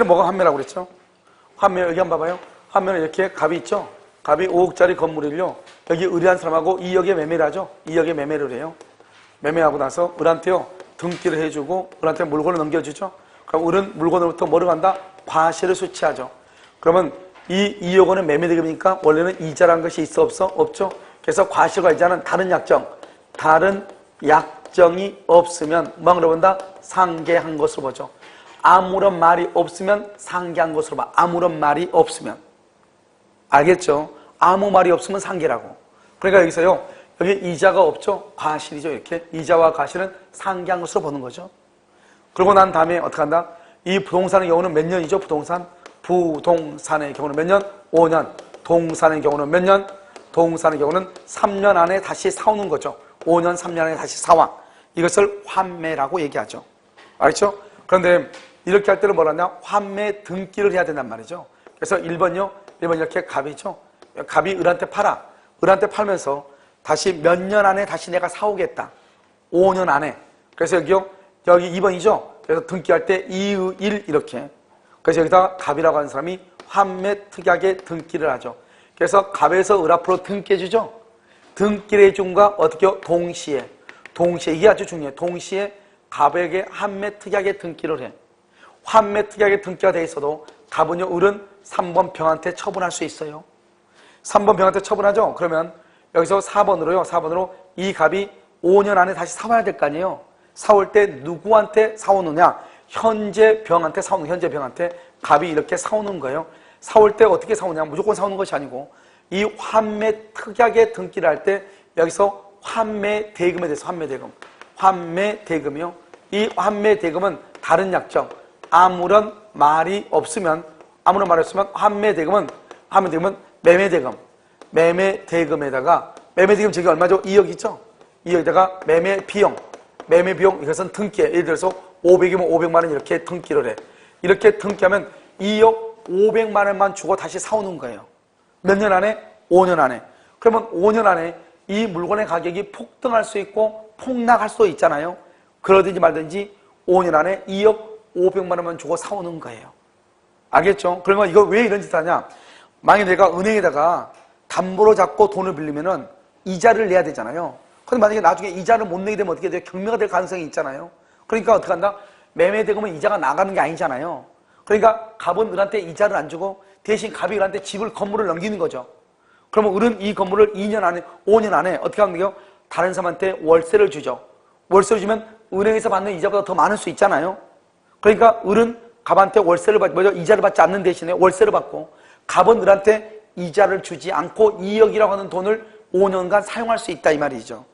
뭐가 환매라고 그랬죠? 환매, 여기 한번 봐봐요. 환매는 이렇게 갑이 있죠? 갑이 5억짜리 건물을요, 여기 의뢰한 사람하고 2억에 매매를 하죠? 2억에 매매를 해요. 매매하고 나서 을한테요, 등기를 해주고, 을한테 물건을 넘겨주죠? 그럼 을은 물건으로부터 뭐를 한다? 과실을 수취하죠. 그러면 이 2억 원의 매매대금이니까 원래는 이자라는 것이 있어, 없어? 없죠? 그래서 과실과 이자는 다른 약정이 없으면 뭐라고 본다? 상계한 것으로 보죠. 아무런 말이 없으면 상계한 것으로 봐. 아무런 말이 없으면. 알겠죠? 아무 말이 없으면 상계라고. 그러니까 여기서요, 여기 이자가 없죠? 과실이죠. 이렇게 이자와 과실은 상계한 것으로 보는 거죠. 그러고 난 다음에 어떻게 한다? 이 부동산의 경우는 몇 년이죠? 부동산의 경우는 몇 년? 5년. 동산의 경우는 몇 년? 동산의 경우는 3년 안에 다시 사오는 거죠. 5년, 3년 안에 다시 사와. 이것을 환매라고 얘기하죠. 알겠죠? 그런데 이렇게 할 때는 뭐라 하냐? 환매 등기를 해야 된단 말이죠. 그래서 1번요. 1번 이렇게 갑이죠. 갑이 을한테 팔아. 을한테 팔면서 다시 몇 년 안에 다시 내가 사오겠다. 5년 안에. 그래서 여기요. 여기 2번이죠. 그래서 등기할 때 2의 1 이렇게. 그래서 여기다가 갑이라고 하는 사람이 환매 특약에 등기를 하죠. 그래서 갑에서 을 앞으로 등기해주죠. 등기를 해준과 어떻게요? 동시에 이게 아주 중요해요. 동시에 갑에게 환매 특약에 등기를 해. 환매 특약에 등기가 돼 있어도 갑은요, 을은 3번 병한테 처분할 수 있어요. 3번 병한테 처분하죠. 그러면 여기서 4번으로 이 갑이 5년 안에 다시 사와야 될 거 아니에요. 사올 때 누구한테 사오느냐? 현재 병한테 사오는, 현재 병한테 갑이 이렇게 사오는 거예요. 사올 때 어떻게 사오냐? 무조건 사오는 것이 아니고 이 환매 특약에 등기를 할 때 여기서 환매 대금에 대해서 환매 대금이요. 이 환매 대금은 다른 약정, 아무런 말이 없으면 환매 대금은 매매 대금에다가 매매 대금 저기 얼마죠? 2억 있죠? 2억에다가 매매 비용 이것은 등기에 예를 들어서 500이면 500만 원 이렇게 등기를 해. 이렇게 등기하면 2억 500만 원만 주고 다시 사오는 거예요. 몇 년 안에? 5년 안에. 그러면 5년 안에 이 물건의 가격이 폭등할 수 있고 폭락할 수도 있잖아요. 그러든지 말든지 5년 안에 2억 500만 원만 주고 사오는 거예요. 알겠죠? 그러면 이거 왜 이런 짓 하냐? 만약에 내가 은행에다가 담보로 잡고 돈을 빌리면은 이자를 내야 되잖아요. 근데 만약에 나중에 이자를 못 내게 되면 어떻게 돼요? 경매가 될 가능성이 있잖아요. 그러니까 어떻게 한다? 매매대금은 이자가 나가는 게 아니잖아요. 그러니까 갑은 을한테 이자를 안 주고 대신 갑이 을한테 건물을 넘기는 거죠. 그러면 을은 이 건물을 5년 안에 어떻게 하는 거예요? 다른 사람한테 월세를 주죠. 월세를 주면 은행에서 받는 이자보다 더 많을 수 있잖아요. 그러니까 을은 갑한테 이자를 받지 않는 대신에 월세를 받고, 갑은 을한테 이자를 주지 않고 2억이라고 하는 돈을 5년간 사용할 수 있다 이 말이죠.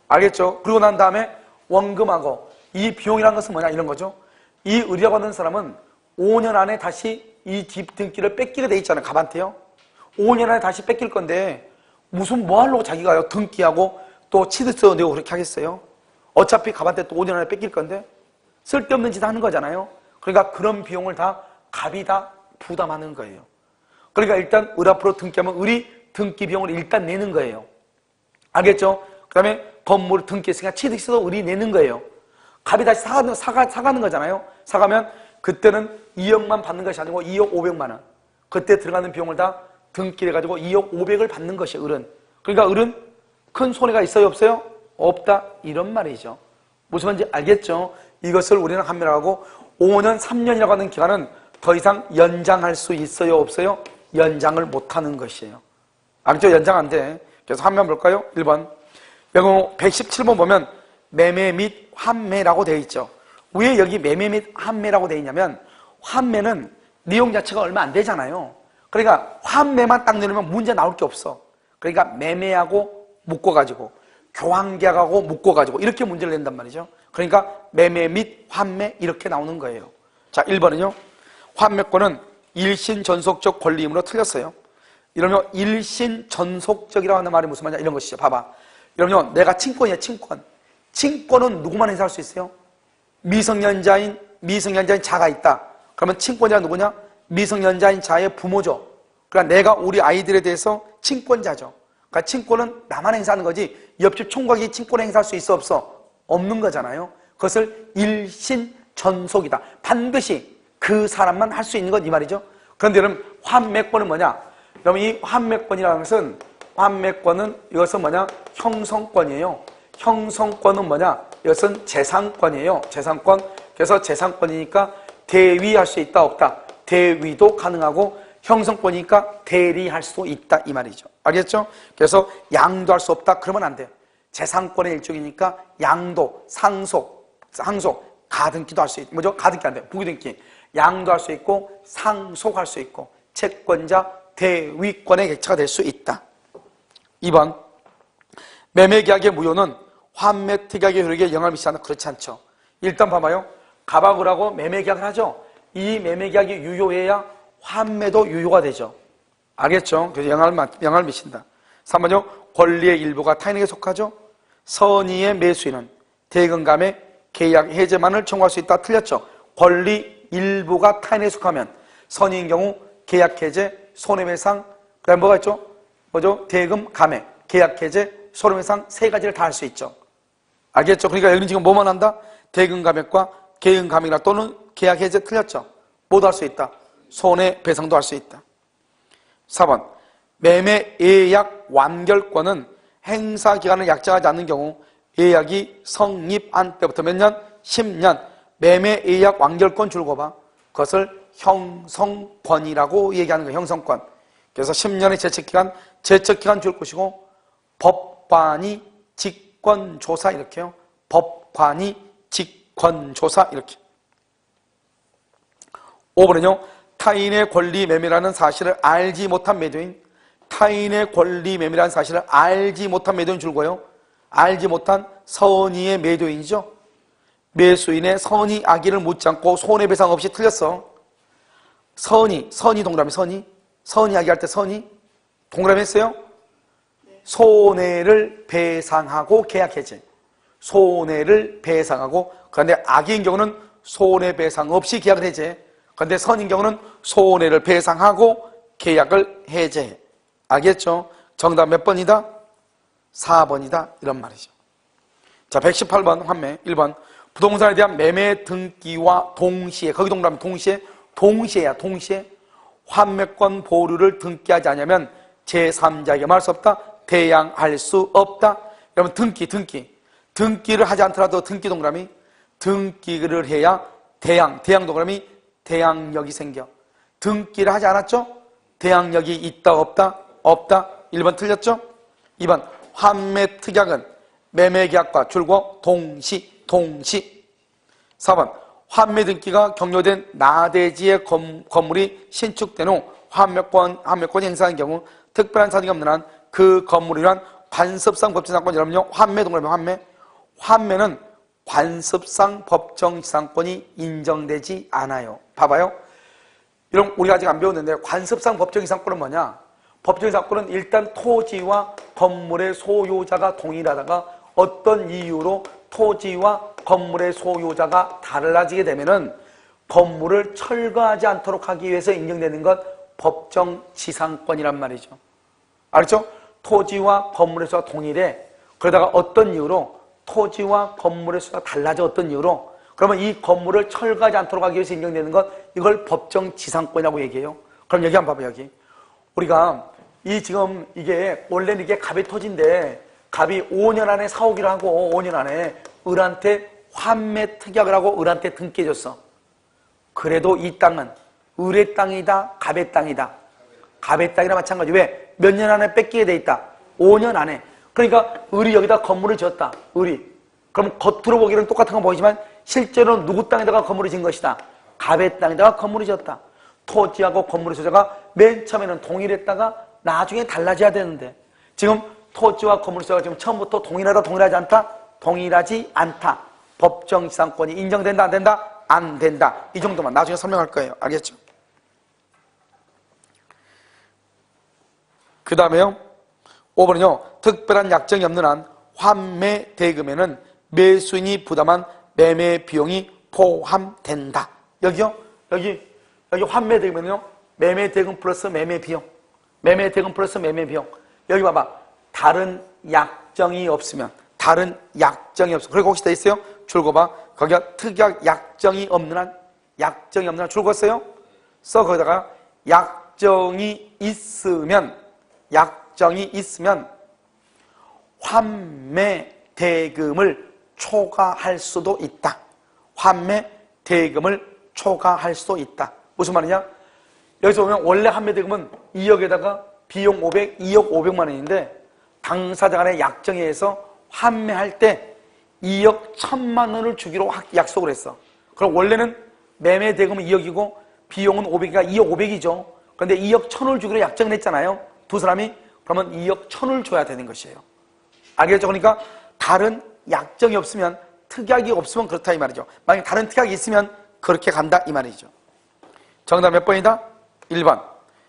알겠죠? 그리고 난 다음에 원금하고, 이 비용이라는 것은 뭐냐 이런 거죠. 이 을이라고 하는 사람은 5년 안에 다시 이 뒷등기를 뺏기게 돼 있잖아요. 갑한테요. 5년 안에 다시 뺏길 건데 무슨 뭐 하려고 자기가요 등기하고 또 치드서 내고 그렇게 하겠어요? 어차피 갑한테 또 5년 안에 뺏길 건데 쓸데없는 짓 하는 거잖아요. 그러니까 그런 비용을 다 갑이 다 부담하는 거예요. 그러니까 일단 을 앞으로 등기하면 을이 등기 비용을 일단 내는 거예요. 알겠죠? 그 다음에 건물 등기했으니까 취득세도 을이 내는 거예요. 갑이 다시 사가는 거잖아요. 사가면 그때는 2억만 받는 것이 아니고 2억 500만 원. 그때 들어가는 비용을 다 등기를 해가지고 2억 500을 받는 것이 을은. 그러니까 을은 큰 손해가 있어요, 없어요? 없다. 이런 말이죠. 무슨 말인지 알겠죠? 이것을 우리는 환매라고 하고, 5년, 3년이라고 하는 기간은 더 이상 연장할 수 있어요, 없어요? 연장을 못하는 것이에요. 알겠죠? 연장 안 돼. 그래서 환매 한번 볼까요? 1번. 영어 117번 보면 매매 및 환매라고 되어 있죠. 왜 여기 매매 및 환매라고 되어 있냐면, 환매는 내용 자체가 얼마 안 되잖아요. 그러니까 환매만 딱 내놓으면 문제 나올 게 없어. 그러니까 매매하고 묶어가지고, 교환계약하고 묶어가지고 이렇게 문제를 낸단 말이죠. 그러니까 매매 및 환매 이렇게 나오는 거예요. 자, 1번은요. 환매권은 일신전속적 권리이므로 틀렸어요. 이러면 일신전속적이라고 하는 말이 무슨 말이냐 이런 것이죠. 봐봐. 이러면 내가 친권이야, 친권. 친권은 누구만 행사할 수 있어요? 미성년자인 자가 있다. 그러면 친권자가 누구냐? 미성년자인 자의 부모죠. 그러니까 내가 우리 아이들에 대해서 친권자죠. 그러니까 친권은 나만 행사하는 거지 옆집 총각이 친권을 행사할 수 있어, 없어? 없는 거잖아요. 그것을 일신전속이다. 반드시 그 사람만 할 수 있는 것 이 말이죠. 그런데 여러분 환매권은 뭐냐? 여러분 이 환매권이라는 것은 이것은 뭐냐? 형성권이에요. 형성권은 뭐냐? 이것은 재산권이에요. 재산권. 그래서 재산권이니까 대위할 수 있다 없다. 대위도 가능하고 형성권이니까 대리할 수 있다 이 말이죠. 알겠죠? 그래서 양도할 수 없다 그러면 안 돼요. 재산권의 일종이니까 양도, 상속, 가등기도 할 수 있고 뭐죠? 가등기 안 돼요. 부기등기. 양도할 수 있고 상속할 수 있고 채권자 대위권의 객체가 될 수 있다. 2번 매매계약의 무효는 환매특약의 효력에 영향을 미치지 않는다. 그렇지 않죠. 일단 봐봐요. 갑하고 을하고 매매계약을 하죠. 이 매매계약이 유효해야 환매도 유효가 되죠. 알겠죠? 그래서 영향을 미친다. 3번요. 권리의 일부가 타인에게 속하죠. 선의의 매수인은 대금감의 계약 해제만을 청구할 수 있다. 틀렸죠. 권리 일부가 타인에게 속하면 선의인 경우 계약 해제, 손해배상, 그 다음에 뭐가 있죠? 뭐죠? 대금, 감액, 계약 해제, 손해배상 세 가지를 다 할 수 있죠. 알겠죠? 그러니까 여기는 지금 뭐만 한다? 대금 감액과 계금 감액이나 또는 계약 해제 틀렸죠? 모두 할 수 있다. 손해배상도 할 수 있다. 4번 매매 예약 완결권은 행사기간을 약정하지 않는 경우 예약이 성립한 때부터 몇 년? 10년 매매 예약 완결권 줄거 봐. 그것을 형성권이라고 얘기하는 거예요. 형성권. 그래서 10년의 제척기간 줄 것이고 법관이 직권조사 이렇게요. 법관이 직권조사 이렇게. 5번은요. 타인의 권리 매매라는 사실을 알지 못한 매도인, 타인의 권리 매매라는 사실을 알지 못한 매도인 줄거요. 알지 못한 선의의 매도인이죠. 매수인의 선의 악의를 묻지 않고 손해배상 없이 틀렸어. 선의 동그라미 선의 악의 할 때 선의 동그라미 했어요? 손해를 배상하고 계약 해제. 손해를 배상하고 그런데 악의인 경우는 손해배상 없이 계약을 해제. 그런데 선인 경우는 손해를 배상하고 계약을 해제해. 알겠죠? 정답 몇 번이다? 4번이다. 이런 말이죠. 자, 118번 환매 1번 부동산에 대한 매매 등기와 동시에 거기 동그라미 동시에야 동시에 환매권 보류를 등기하지 않으면 제3자에게 말할 수 없다. 대양할 수 없다. 여러분 등기를 하지 않더라도 등기 동그라미 등기를 해야 대양 동그라미 대양력이 생겨. 등기를 하지 않았죠? 대양력이 있다 없다? 없다. 1번 틀렸죠? 2번 환매특약은 매매계약과 줄거 동시 4번 환매 등기가 격려된 나대지의 건물이 신축된 후 환매권 행사한 경우 특별한 사정이 없는 한 그 건물을 위한 관습상 법정지상권 여러분요 환매 동그라미 환매는 관습상 법정지상권이 인정되지 않아요. 봐봐요. 이런 우리가 아직 안 배웠는데 관습상 법정지상권은 뭐냐? 법정지상권은 일단 토지와 건물의 소유자가 동일하다가 어떤 이유로 토지와 건물의 소유자가 달라지게 되면은 건물을 철거하지 않도록 하기 위해서 인정되는 것 법정지상권이란 말이죠. 알죠? 토지와 건물의 소유가 동일해. 그러다가 어떤 이유로 토지와 건물의 소유가 달라져 어떤 이유로 그러면 이 건물을 철거하지 않도록 하기 위해서 인정되는 것 이걸 법정지상권이라고 얘기해요. 그럼 여기 한번 봐봐요. 여기 우리가 지금 이게 원래는 이게 갑의 토지인데 갑이 5년 안에 사오기로 하고 5년 안에 을한테 환매특약을 하고 을한테 등기해줬어. 그래도 이 땅은 을의 땅이다 갑의 땅이다. 갑의 땅이나 마찬가지. 왜? 몇 년 안에 뺏기게 돼 있다. 5년 안에. 그러니까 을이 여기다 건물을 지었다. 을이. 그럼 겉으로 보기에는 똑같은 건 보이지만 실제로는 누구 땅에다가 건물을 지은 것이다. 갑의 땅에다가 건물을 지었다. 토지하고 건물의 소유자가 맨 처음에는 동일했다가 나중에 달라져야 되는데 지금 토지와 건물의 소유자가 지금 처음부터 동일하다 동일하지 않다? 동일하지 않다. 법정지상권이 인정된다 안 된다? 안 된다. 이 정도만 나중에 설명할 거예요. 알겠죠? 그 다음에요 5번은요 특별한 약정이 없는 한 환매 대금에는 매수인이 부담한 매매 비용이 포함된다. 여기요? 여기 환매 대금에는요 매매 대금 플러스 매매 비용, 매매 대금 플러스 매매 비용. 여기 봐봐. 다른 약정이 없으면 그리고 혹시 돼 있어요? 줄거 봐. 거기가 특약 약정이 없는 한 약정이 없는 한 줄었어요? 써 거기다가 약정이 있으면 환매 대금을 초과할 수도 있다. 환매 대금을 초과할 수도 있다. 무슨 말이냐? 여기서 보면 원래 환매 대금은 2억에다가 비용 500, 2억 500만 원인데 당사자 간의 약정에 의해서 환매할 때 2억 1,000만 원을 주기로 약속을 했어. 그럼 원래는 매매 대금은 2억이고 비용은 500이니까 2억 500이죠. 그런데 2억 1,000을 주기로 약정을 했잖아요. 두 사람이. 그러면 2억 1,000을 줘야 되는 것이에요. 알겠죠? 그러니까 다른 약정이 없으면, 특약이 없으면 그렇다 이 말이죠. 만약에 다른 특약이 있으면 그렇게 간다 이 말이죠. 정답 몇 번이다? 1번.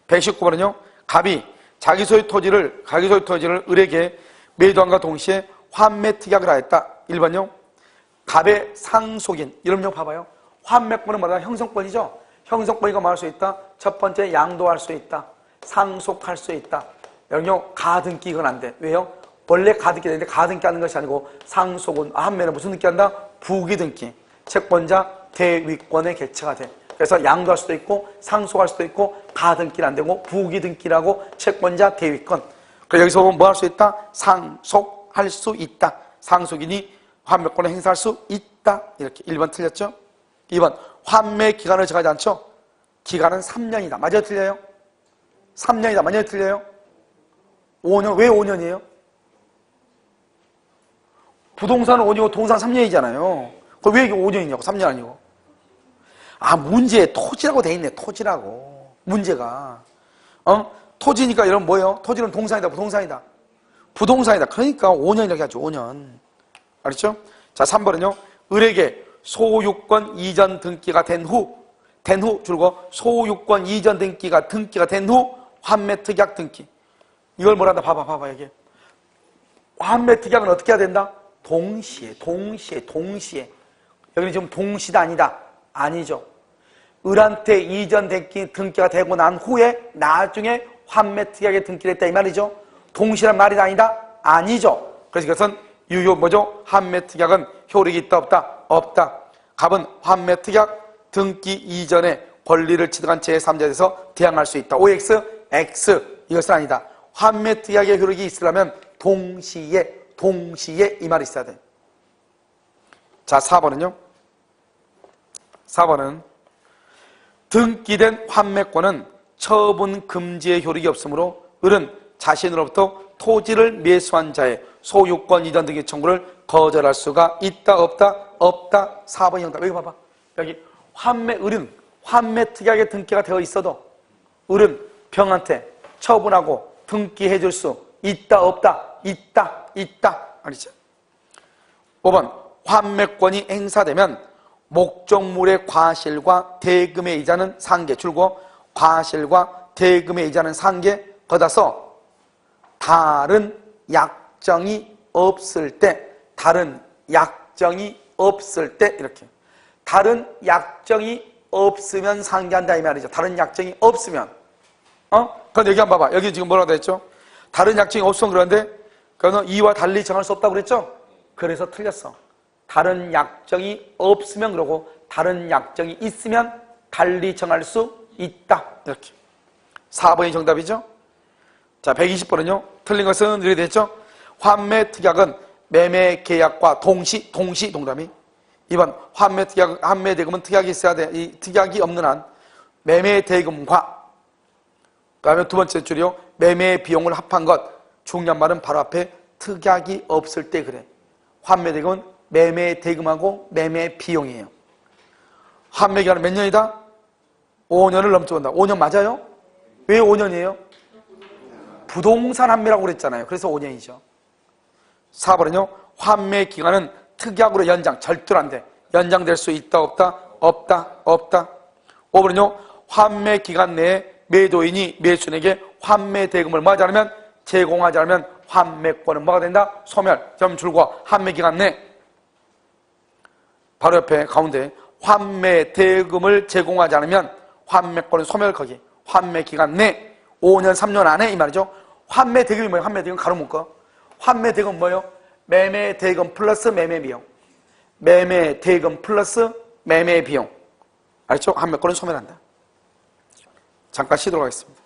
119번은요. 갑이 자기 소유 토지를 을에게 매도함과 동시에 환매 특약을 하였다. 1번요. 갑의 상속인. 여러분 봐봐요. 환매권은 뭐다? 형성권이죠. 형성권이가 뭐 할 수 있다? 첫 번째 양도할 수 있다. 상속할 수 있다. 여러분요. 가등기 이건 안 돼. 왜요? 원래 가등기 되는데 가등기 하는 것이 아니고 상속은 환매는 무슨 등기 한다? 부기등기. 채권자 대위권의 개체가 돼. 그래서 양도할 수도 있고 상속할 수도 있고 가등기는 안 되고 부기등기라고 채권자 대위권. 그래서 여기서 보면 뭐 할 수 있다? 상속할 수 있다. 상속인이 환매권을 행사할 수 있다. 이렇게 1번 틀렸죠? 2번 환매 기간을 정하지 않죠? 기간은 3년이다. 맞아요? 틀려요? 3년이다. 맞아요? 틀려요? 5년. 왜 5년이에요? 부동산은 5년이고 동산 3년이잖아요. 그럼 왜 이게 5년이냐고 3년 아니고. 아, 문제에 토지라고 돼 있네. 토지라고. 문제가. 토지니까 이런 뭐예요? 토지는 동산이다. 부동산이다. 부동산이다. 그러니까 5년이라고 하죠. 5년. 알았죠? 자, 3번은요. 을에게 소유권 이전 등기가 된 후 줄거 소유권 이전 등기가 된 후 환매 특약 등기. 이걸 뭐란다? 봐봐 여기. 환매 특약은 어떻게 해야 된다? 동시에. 여기는 지금 동시다 아니다? 아니죠. 을한테 이전 등기가 되고 난 후에 나중에 환매 특약에 등기를 했다 이 말이죠. 동시란 말이 아니다? 아니죠. 그래서 이것은 유효 뭐죠? 환매 특약은 효력이 있다 없다? 없다. 갑은 환매 특약 등기 이전에 권리를 취득한 제3자에 대해서 대항할 수 있다. OX, X 이것은 아니다. 환매 특약의 효력이 있으려면 동시에 이 말이 있어야 돼. 자, 4번은요. 4번은 등기된 환매권은 처분 금지의 효력이 없으므로 을은 자신으로부터 토지를 매수한 자의 소유권 이전 등기 청구를 거절할 수가 있다 없다? 없다. 4번이 정답. 여기 봐봐. 여기 을은 환매 특약에 등기가 되어 있어도 을은 병한테 처분하고 등기해 줄 수 있다 없다? 있다. 알겠죠? 5번 환매권이 행사되면 목적물의 과실과 대금의 이자는 상계. 줄고 과실과 대금의 이자는 상계. 거기다 써. 다른 약정이 없을 때 이렇게. 다른 약정이 없으면 상계한다 이 말이죠. 다른 약정이 없으면. 그럼 여기 한번 봐봐. 여기 지금 뭐라고 했죠? 다른 약정이 없으면 그런데 그거는 이와 달리 정할 수 없다고 그랬죠? 그래서 틀렸어. 다른 약정이 없으면 그러고 다른 약정이 있으면 달리 정할 수 있다. 이렇게. 4번이 정답이죠? 자, 120번은요. 틀린 것은 이렇게 됐죠? 환매 특약은 매매 계약과 동시 동담이. 2번 환매 대금은 특약이 있어야 돼. 이 특약이 없는 한 매매 대금과 그다음에 두 번째 줄이요. 매매 비용을 합한 것. 중요한 말은 바로 앞에 특약이 없을 때 그래. 환매 대금은 매매 대금하고 매매 비용이에요. 환매 기간은 몇 년이다? 5년을 넘쳐온다. 5년 맞아요? 왜 5년이에요? 부동산 환매라고 그랬잖아요. 그래서 5년이죠. 4번은요. 환매 기간은 특약으로 연장, 절대로 안 돼. 연장될 수 있다 없다? 없다. 5번은요. 환매 기간 내에 매도인이 매수인에게 환매 대금을 뭐 하지 않으면 제공하지 않으면 환매권은 뭐가 된다? 소멸. 점 줄과 환매 기간 내 바로 옆에 가운데 환매 대금을 제공하지 않으면 환매권은 소멸. 거기 환매 기간 내 5년 3년 안에 이 말이죠. 환매 대금이 뭐예요? 환매 대금 가로 묶어. 환매 대금 뭐예요? 매매 대금 플러스 매매 비용. 매매 대금 플러스 매매 비용. 알죠? 한 몇 건은 소멸한다. 잠깐 쉬도록 하겠습니다.